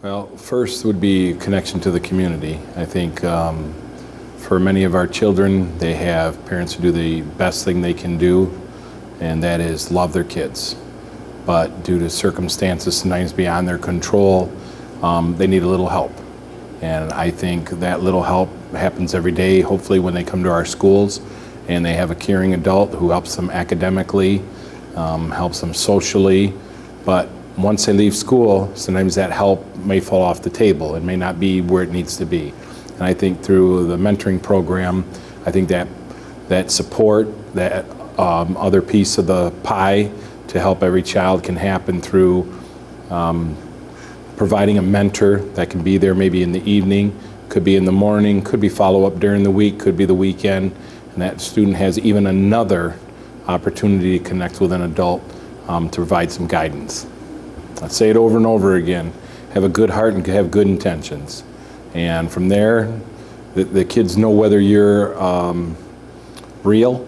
Well, first would be connection to the community. I think for many of our children, they have parents who do the best thing they can do, and that is love their kids. But due to circumstances sometimes beyond their control, they need a little help. And I think that little help happens every day, hopefully when they come to our schools and they have a caring adult who helps them academically, helps them socially. But once they leave school, sometimes that help may fall off the table. It may not be where it needs to be. And I think through the mentoring program, I think that support, that other piece of the pie to help every child can happen through providing a mentor that can be there maybe in the evening, could be in the morning, could be follow-up during the week, could be the weekend, and that student has even another opportunity to connect with an adult to provide some guidance. I say it over and over again, have a good heart and have good intentions. And from there, the kids know whether you're real,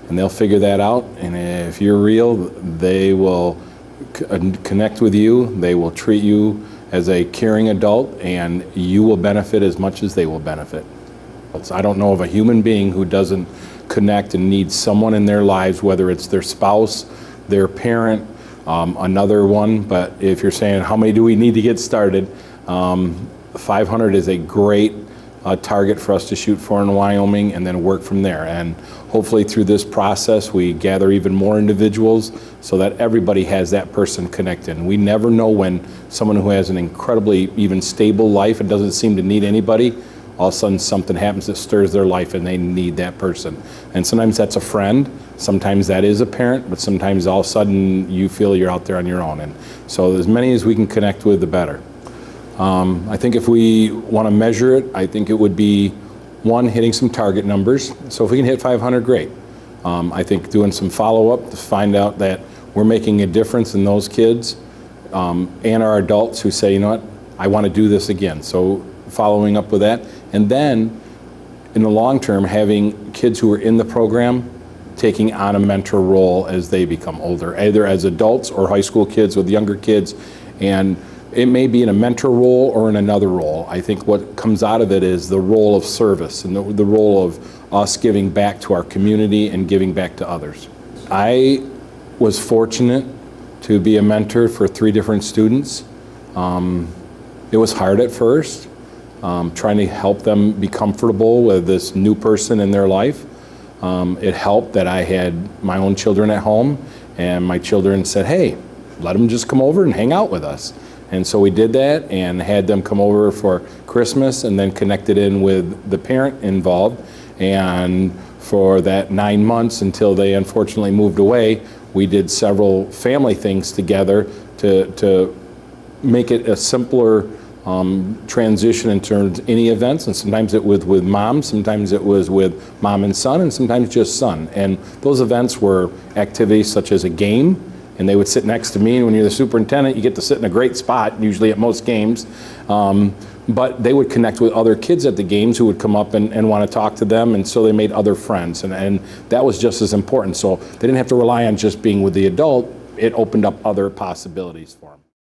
and they'll figure that out. And if you're real, they will connect with you, they will treat you as a caring adult, and you will benefit as much as they will benefit. I don't know of a human being who doesn't connect and needs someone in their lives, whether it's their spouse, their parent, another one. But if you're saying how many do we need to get started, 500 is a great target for us to shoot for in Wyoming, and then work from there. And hopefully through this process we gather even more individuals so that everybody has that person connected. And we never know when someone who has an incredibly even stable life and doesn't seem to need anybody, all of a sudden something happens that stirs their life and they need that person. And sometimes that's a friend, sometimes that is a parent, but sometimes all of a sudden you feel you're out there on your own. And so as many as we can connect with, the better. I think if we want to measure it, I think it would be, one, hitting some target numbers. So if we can hit 500, great. I think doing some follow-up to find out that we're making a difference in those kids and our adults who say, you know what, I want to do this again. So following up with that. And then in the long term, having kids who are in the program taking on a mentor role as they become older, either as adults or high school kids with younger kids. And it may be in a mentor role or in another role. I think what comes out of it is the role of service and the role of us giving back to our community and giving back to others. I was fortunate to be a mentor for 3 different students. It was hard at first, trying to help them be comfortable with this new person in their life. It helped that I had my own children at home, and my children said, hey, let them just come over and hang out with us. And so we did that and had them come over for Christmas, and then connected in with the parent involved. And for that 9 months until they unfortunately moved away, we did several family things together to make it a simpler transition in terms of any events. And sometimes it was with mom, sometimes it was with mom and son, and sometimes just son. And those events were activities such as a game, and they would sit next to me. And when you're the superintendent, you get to sit in a great spot, usually at most games. But they would connect with other kids at the games who would come up and want to talk to them, and so they made other friends. And that was just as important. So they didn't have to rely on just being with the adult. It opened up other possibilities for them.